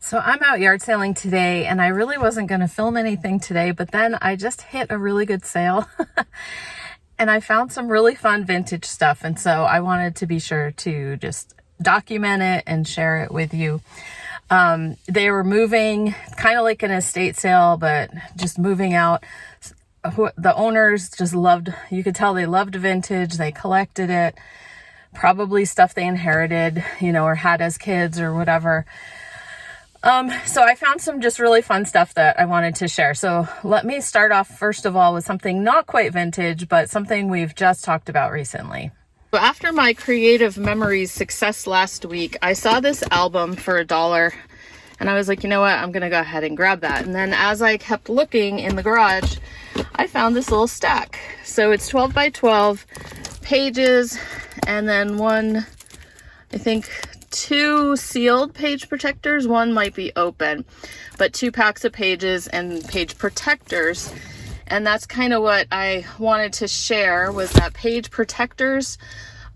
So I'm out yard sailing today, and I really wasn't going to film anything today, but then I just hit a really good sale and I found some really fun vintage stuff. And so I wanted to be sure to just document it and share it with you. They were moving, kind of like an estate sale, but just moving out. The owners just loved, you could tell they loved vintage. They collected it, probably stuff they inherited, or had as kids or whatever. So I found some just really fun stuff that I wanted to share. So let me start off first of all with something not quite vintage, but something we've just talked about recently. So after my Creative Memories success last week, I saw this album for $1 and I was like, you know what, I'm going to go ahead and grab that. And then as I kept looking in the garage, I found this little stack. So it's 12 by 12 pages and then two sealed page protectors. One might be open, but 2 packs of pages and page protectors. And that's kind of what I wanted to share, was that page protectors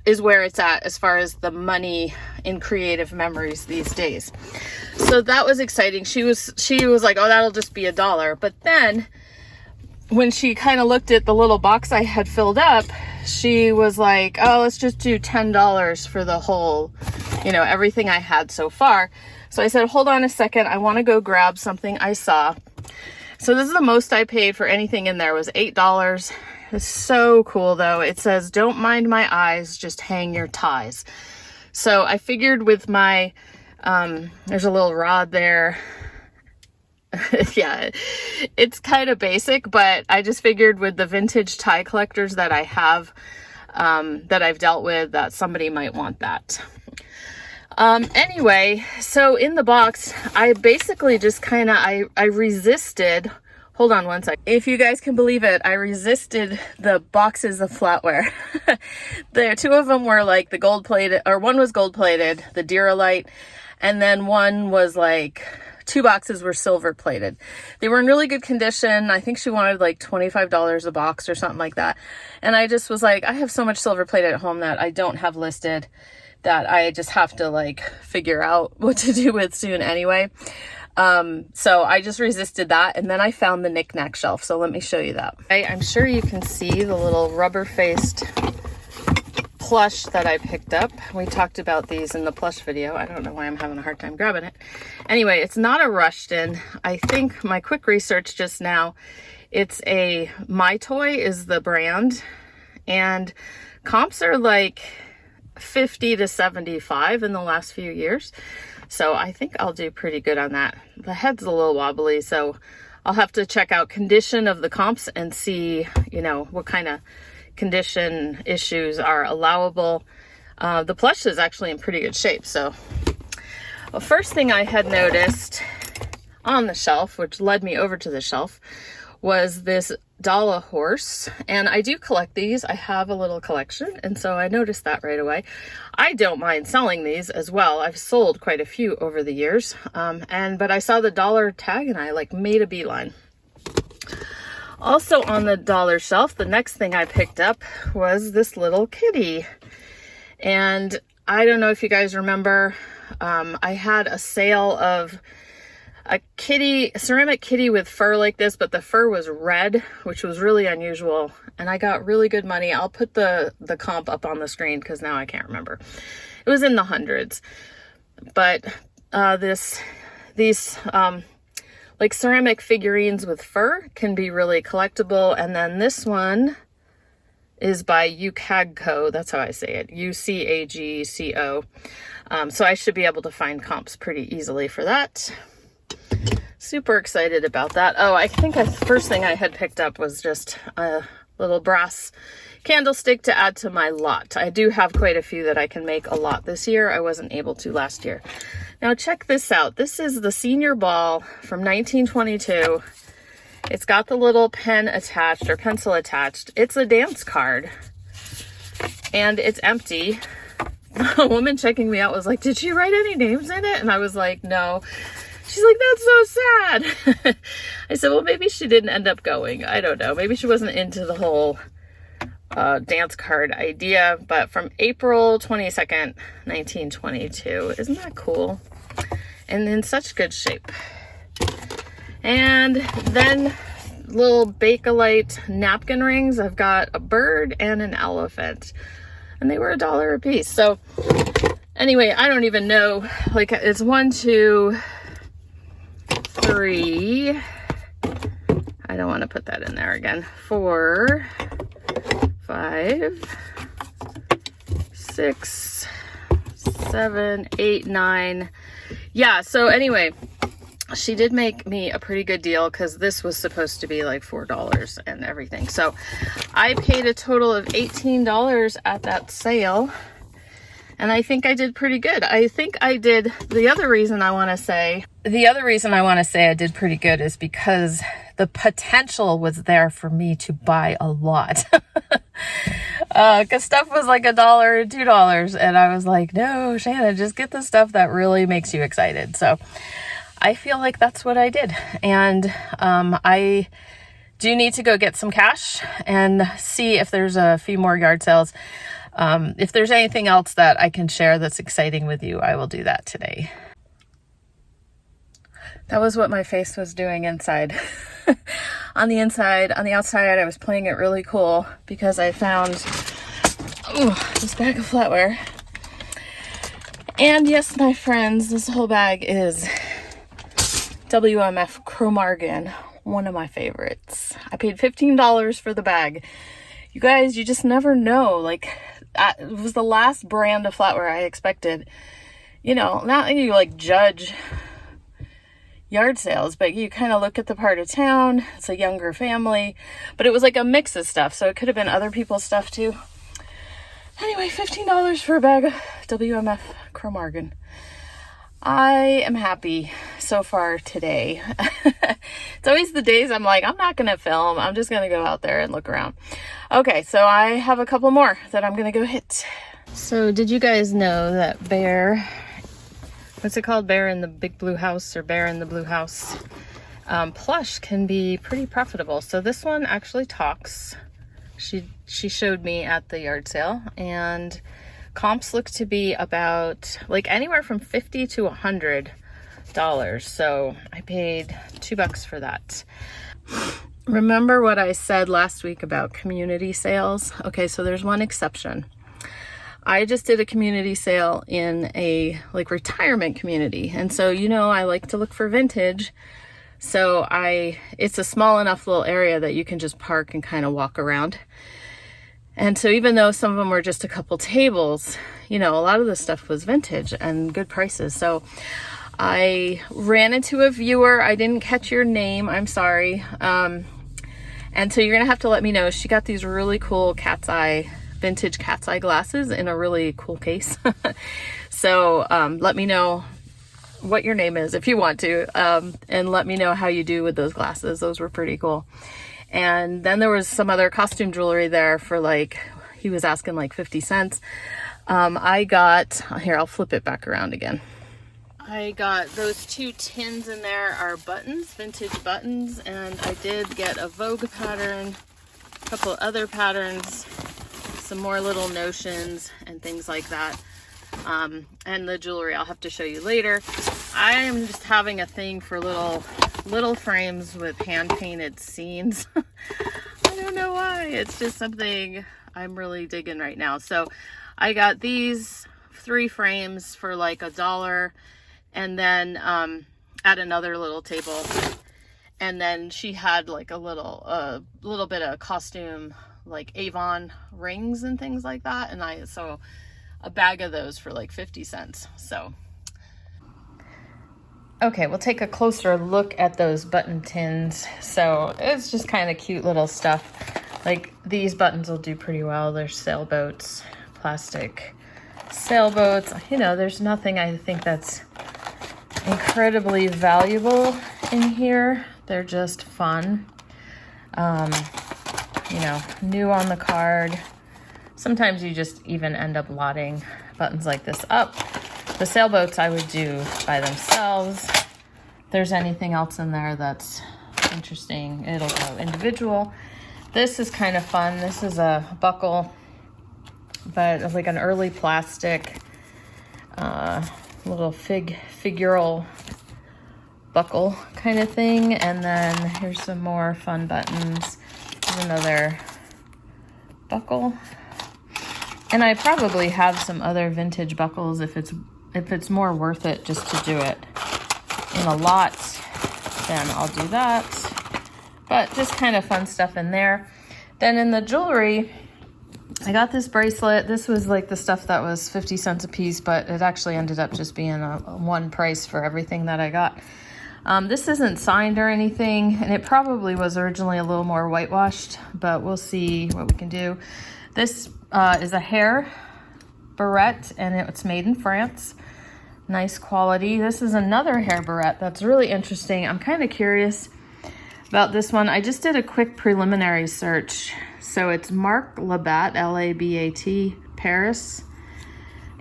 is where it's at as far as the money in Creative Memories these days. So that was exciting. She was like, oh, that'll just be $1. But then when she kind of looked at the little box I had filled up, she was like, oh, let's just do $10 for the whole, everything I had so far. So I said, hold on a second. I want to go grab something I saw. So this is the most I paid for anything in there, was $8. It's so cool though. It says, don't mind my eyes, just hang your ties. So I figured with my, there's a little rod there. Yeah, it's kind of basic, but I just figured with the vintage tie collectors that I have, that I've dealt with, that somebody might want that. Anyway, so in the box, I basically just I resisted, hold on one sec. If you guys can believe it, I resisted the boxes of Flatware. The 2 of them were like the gold plated, or one was gold plated, the Diralite, and then one was like, 2 boxes were silver plated. They were in really good condition. I think she wanted like $25 a box or something like that. And I just was like, I have so much silver plated at home that I don't have listed, that I just have to figure out what to do with soon anyway. So I just resisted that. And then I found the Knickknack shelf. So let me show you that. I'm sure you can see the little rubber faced plush that I picked up. We talked about these in the plush video. I don't know why I'm having a hard time grabbing it. Anyway, it's not a Rushton. I think my quick research just now, it's a My Toy is the brand, and comps are like 50 to 75 in the last few years. So I think I'll do pretty good on that. The head's a little wobbly, so I'll have to check out condition of the comps and see, what kind of condition issues are allowable. The plush is actually in pretty good shape. So the first thing I had noticed on the shelf, which led me over to the shelf, was this Dollar horse. And I do collect these. I have a little collection, and so I noticed that right away. I don't mind selling these as well. I've sold quite a few over the years. But I saw the $1 tag and I made a beeline. Also on the $1 shelf, the next thing I picked up was this little kitty. And I don't know if you guys remember, I had a sale of a ceramic kitty with fur like this, but the fur was red, which was really unusual. And I got really good money. I'll put the comp up on the screen because now I can't remember. It was in the hundreds. But these ceramic figurines with fur can be really collectible. And then this one is by UCAGCO. That's how I say it. UCAGCO. So I should be able to find comps pretty easily for that. Super excited about that. Oh, I think the first thing I had picked up was just a little brass candlestick to add to my lot. I do have quite a few that I can make a lot this year. I wasn't able to last year. Now check this out. This is the senior ball from 1922. It's got the little pen attached, or pencil attached. It's a dance card and it's empty. A woman checking me out was like, did she write any names in it? And I was like, no. She's like, that's so sad. I said, well, maybe she didn't end up going. I don't know. Maybe she wasn't into the whole dance card idea, but from April 22nd, 1922. Isn't that cool? and in such good shape. And then little Bakelite napkin rings. I've got a bird and an elephant, and they were $1 a piece. So anyway, I don't even know, like it's 1, 2, 3. I don't want to put that in there again. 4, 5, 6, 7, 8, 9. Yeah, so anyway, she did make me a pretty good deal because this was supposed to be like $4 and everything. So I paid a total of $18 at that sale. And I think I did pretty good. I think I did. The other reason I want to say I did pretty good is because the potential was there for me to buy a lot. Because stuff was like $1 and $2. And I was like, no, Shannon, just get the stuff that really makes you excited. So I feel like that's what I did. And I do need to go get some cash and see if there's a few more yard sales. If there's anything else that I can share that's exciting with you, I will do that today. That was what my face was doing inside. On the outside, I was playing it really cool because I found this bag of flatware. And yes, my friends, this whole bag is WMF Cromargan, one of my favorites. I paid $15 for the bag. You guys, you just never know. Like, it was the last brand of flatware I expected. You know, not that you like judge yard sales, but you kind of look at the part of town. It's a younger family, but it was like a mix of stuff, so it could have been other people's stuff too. Anyway, $15 for a bag of WMF Cromargan. I am happy so far today. It's always the days I'm like, I'm not going to film. I'm just going to go out there and look around. Okay, so I have a couple more that I'm going to go hit. So did you guys know that Bear, what's it called? Bear in the Big Blue House, or Bear in the Blue House, plush can be pretty profitable. So this one actually talks. She showed me at the yard sale, and comps look to be about like anywhere from $50 to $100. So I paid $2 for that. Remember what I said last week about community sales? Okay, so there's one exception. I just did a community sale in a like retirement community. And so, you know, I like to look for vintage. So it's a small enough little area that you can just park and kind of walk around. And so even though some of them were just a couple tables, you know, a lot of the stuff was vintage and good prices. So I ran into a viewer. I didn't catch your name. I'm sorry. And so you're going to have to let me know. She got these really cool vintage cat's eye glasses in a really cool case. So let me know what your name is if you want to. And let me know how you do with those glasses. Those were pretty cool. And then there was some other costume jewelry there for like, he was asking like 50 cents. I got, here, I'll flip it back around again. I got those 2 tins in there are buttons, vintage buttons. And I did get a Vogue pattern, a couple other patterns, some more little notions and things like that. And the jewelry I'll have to show you later. I am just having a thing for little frames with hand painted scenes. I don't know why. It's just something I'm really digging right now. So I got these 3 frames for like $1, and then at another little table. And then she had like a little bit of costume, like Avon rings and things like that. And so a bag of those for like 50 cents. So okay, we'll take a closer look at those button tins. So it's just kind of cute little stuff. Like these buttons will do pretty well. They're sailboats, plastic sailboats. You know, there's nothing I think that's incredibly valuable in here. They're just fun. You know, new on the card. Sometimes you just even end up lotting buttons like this up. The sailboats I would do by themselves. If there's anything else in there that's interesting, it'll go individual. This is kind of fun. This is a buckle, but like an early plastic little figural buckle kind of thing. And then here's some more fun buttons. Here's another buckle. And I probably have some other vintage buckles if it's more worth it just to do it in a lot, then I'll do that. But just kind of fun stuff in there. Then in the jewelry, I got this bracelet. This was like the stuff that was 50 cents a piece, but it actually ended up just being a one price for everything that I got. This isn't signed or anything, and it probably was originally a little more whitewashed, but we'll see what we can do. This is a hair barrette, and it's made in France. Nice quality. This is another hair barrette that's really interesting. I'm kind of curious about this one. I just did a quick preliminary search. So it's Marc Labat, L-A-B-A-T, Paris.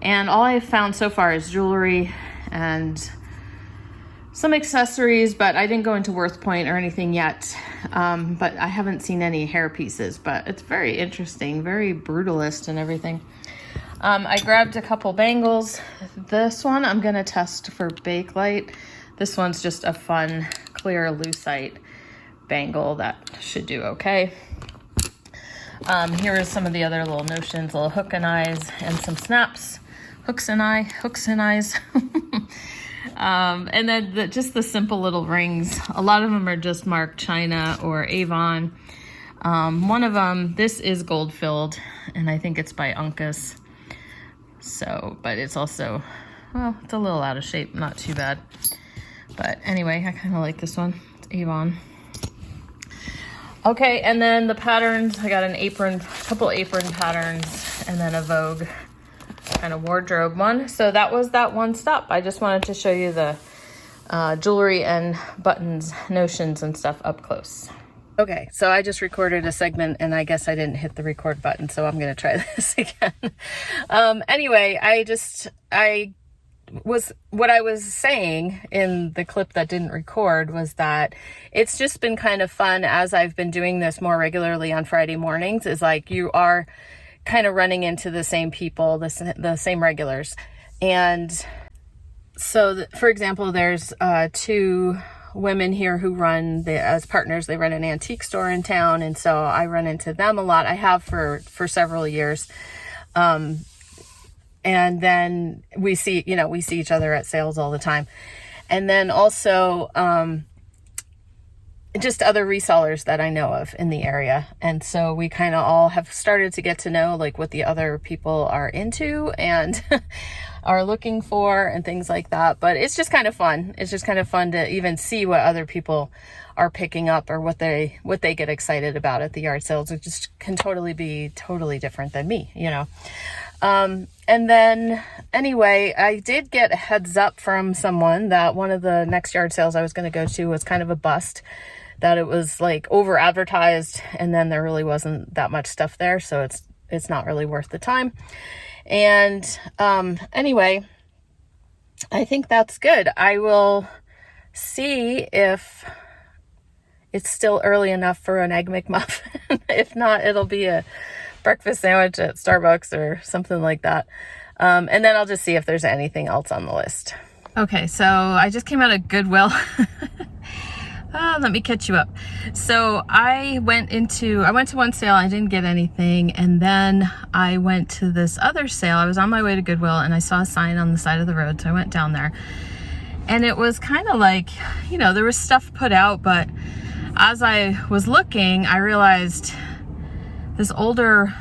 And all I've found so far is jewelry and some accessories, but I didn't go into Worth Point or anything yet. But I haven't seen any hair pieces, but it's very interesting, very brutalist and everything. I grabbed a couple bangles. This one I'm gonna test for Bakelite. This one's just a fun, clear lucite bangle that should do okay. Here is some of the other little notions, little hook and eyes and some snaps. Hooks and eyes. And then just the simple little rings. A lot of them are just marked China or Avon. One of them, this is gold filled, and I think it's by Uncas. So, but it's also, well, it's a little out of shape, not too bad. But anyway, I kind of like this one. It's Avon. Okay, and then the patterns, I got a couple apron patterns, and then a Vogue kind of wardrobe one. So that was that one stop. I just wanted to show you the jewelry and buttons, notions and stuff up close. Okay, so I just recorded a segment and I guess I didn't hit the record button, so I'm gonna try this again. Anyway, what I was saying in the clip that didn't record was that it's just been kind of fun as I've been doing this more regularly on Friday mornings, is like you are kind of running into the same people, the same regulars. And so for example, there's two women here who run as partners, they run an antique store in town, and so I run into them a lot. I have for several years. And then we see each other at sales all the time. And then also just other resellers that I know of in the area. And so we kind of all have started to get to know like what the other people are into and are looking for and things like that. But it's just kind of fun. It's just kind of fun to even see what other people are picking up or what they get excited about at the yard sales. It just can totally be totally different than me, you know. And then anyway, I did get a heads up from someone that one of the next yard sales I was going to go to was kind of a bust, that it was like over advertised and then there really wasn't that much stuff there. So it's not really worth the time. And, anyway, I think that's good. I will see if it's still early enough for an Egg McMuffin. If not, it'll be a breakfast sandwich at Starbucks or something like that. And then I'll just see if there's anything else on the list. Okay, so I just came out of Goodwill. Let me catch you up. So I went to one sale, I didn't get anything, and then I went to this other sale. I was on my way to Goodwill and I saw a sign on the side of the road, so I went down there. And it was kind of like, you know, there was stuff put out, but as I was looking, I realized this older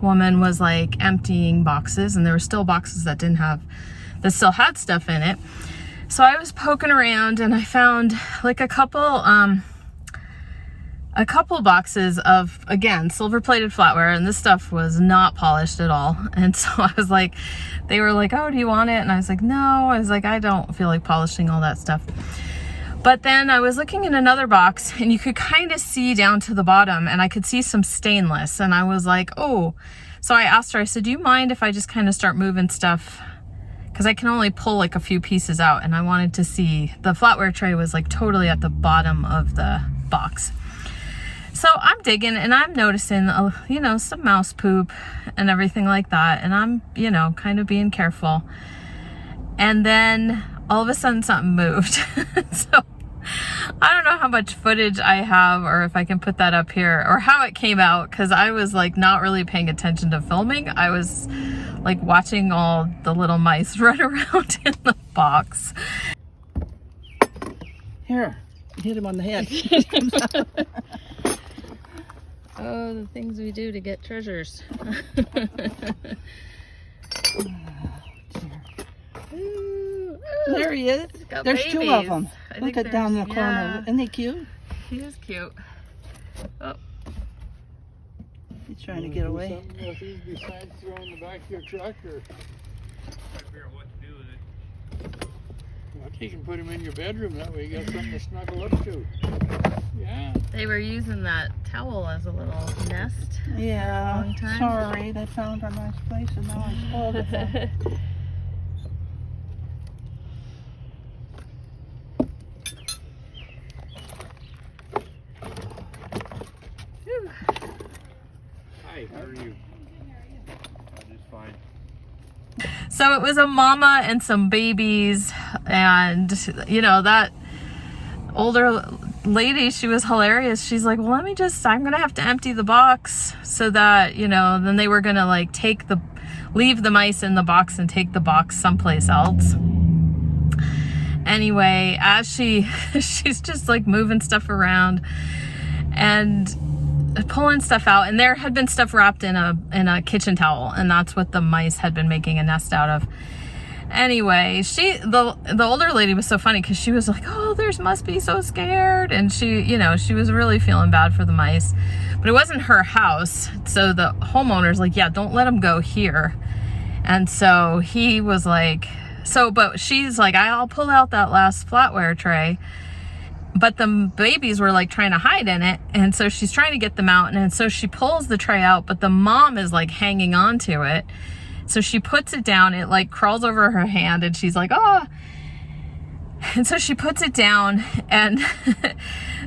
woman was like emptying boxes, and there were still boxes that still had stuff in it. So I was poking around and I found like a couple boxes of, again, silver plated flatware, and this stuff was not polished at all. And so I was like, they were like, oh, do you want it? And I was like, no. I was like, I don't feel like polishing all that stuff. But then I was looking in another box and you could kind of see down to the bottom, and I could see some stainless, and I was like, oh. So I asked her, I said, do you mind if I just kind of start moving stuff? Because I can only pull like a few pieces out, and I wanted to see, the flatware tray was like totally at the bottom of the box. So I'm digging and I'm noticing, you know, some mouse poop and everything like that. And I'm, you know, kind of being careful. and then all of a sudden something moved. So I don't know how much footage I have or if I can put that up here or how it came out, because I was like not really paying attention to filming. I was like watching all the little mice run around in the box. Here, hit him on the head. Oh, the things we do to get treasures. There he is. There's babies. 2 of them. Look at down the corner. Yeah. Isn't he cute? He is cute. Oh. He's trying to get away. Something with these besides throwing the back of your truck, or figure out what to do with it. Well, you can put him in your bedroom. That way you got something to snuggle up to. Yeah. They were using that towel as a little nest. Yeah. Long time. Sorry, they found a nice place and now I spoiled it for them. Hi, how are you? I'm just fine. So it was a mama and some babies, and you know, that older lady, she was hilarious. She's like, well, I'm gonna have to empty the box so that, you know, then they were gonna like leave the mice in the box and take the box someplace else. Anyway, as she's just like moving stuff around and pulling stuff out, and there had been stuff wrapped in a kitchen towel, and that's what the mice had been making a nest out of. Anyway, the older lady was so funny because she was like, oh, must be so scared, and she, you know, she was really feeling bad for the mice, but it wasn't her house, so the homeowner's like, yeah, don't let them go here. And so he was like, but she's like, I'll pull out that last flatware tray. But the babies were like trying to hide in it, and so she's trying to get them out, and so she pulls the tray out, but the mom is like hanging on to it. So she puts it down, it like crawls over her hand, and she's like, oh. And so she puts it down, and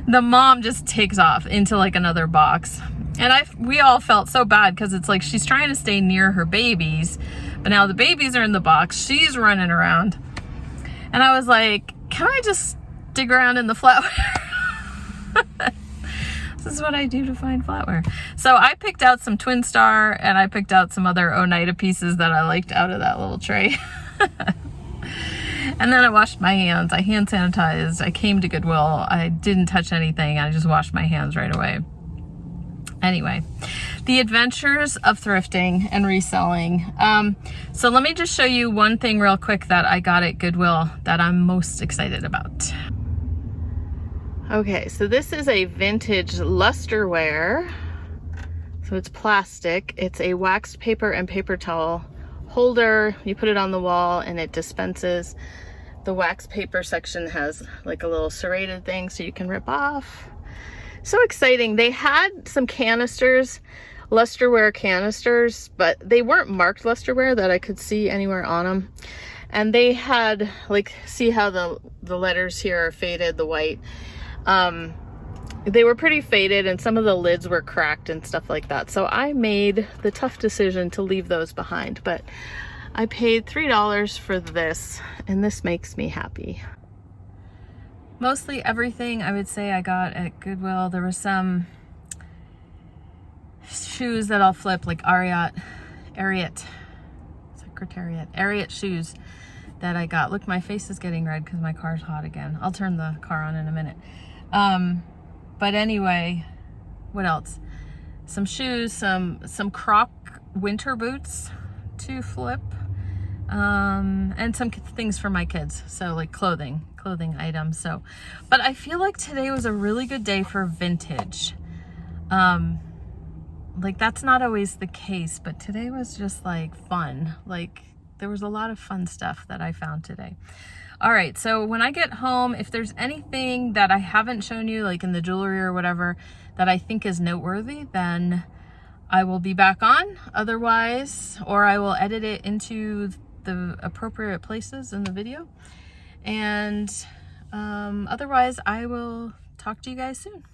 the mom just takes off into like another box. And we all felt so bad because it's like she's trying to stay near her babies, but now the babies are in the box, she's running around. And I was like, can I just dig around in the flatware? This is what I do to find flatware. So I picked out some Twin Star, and I picked out some other Oneida pieces that I liked out of that little tray. And then I washed my hands. I hand sanitized. I came to Goodwill. I didn't touch anything. I just washed my hands right away. Anyway, the adventures of thrifting and reselling. So let me just show you one thing real quick that I got at Goodwill that I'm most excited about. Okay, so this is a vintage lusterware. So it's plastic. It's a waxed paper and paper towel holder. You put it on the wall and it dispenses. The wax paper section has like a little serrated thing so you can rip off. So exciting. They had some canisters, lusterware canisters, but they weren't marked lusterware that I could see anywhere on them. And they had, like, see how the letters here are faded, the white. They were pretty faded, and some of the lids were cracked and stuff like that. So I made the tough decision to leave those behind, but I paid $3 for this, and this makes me happy. Mostly everything I would say I got at Goodwill. There were some shoes that I'll flip, like Ariat shoes that I got. Look, my face is getting red because my car's hot again. I'll turn the car on in a minute. But anyway, what else? Some shoes, some Croc winter boots to flip, and some things for my kids. So like clothing items. So, but I feel like today was a really good day for vintage. Like that's not always the case, but today was just like fun. Like there was a lot of fun stuff that I found today. All right, so when I get home, if there's anything that I haven't shown you, like in the jewelry or whatever, that I think is noteworthy, then I will be back on. Otherwise, or I will edit it into the appropriate places in the video. And otherwise, I will talk to you guys soon.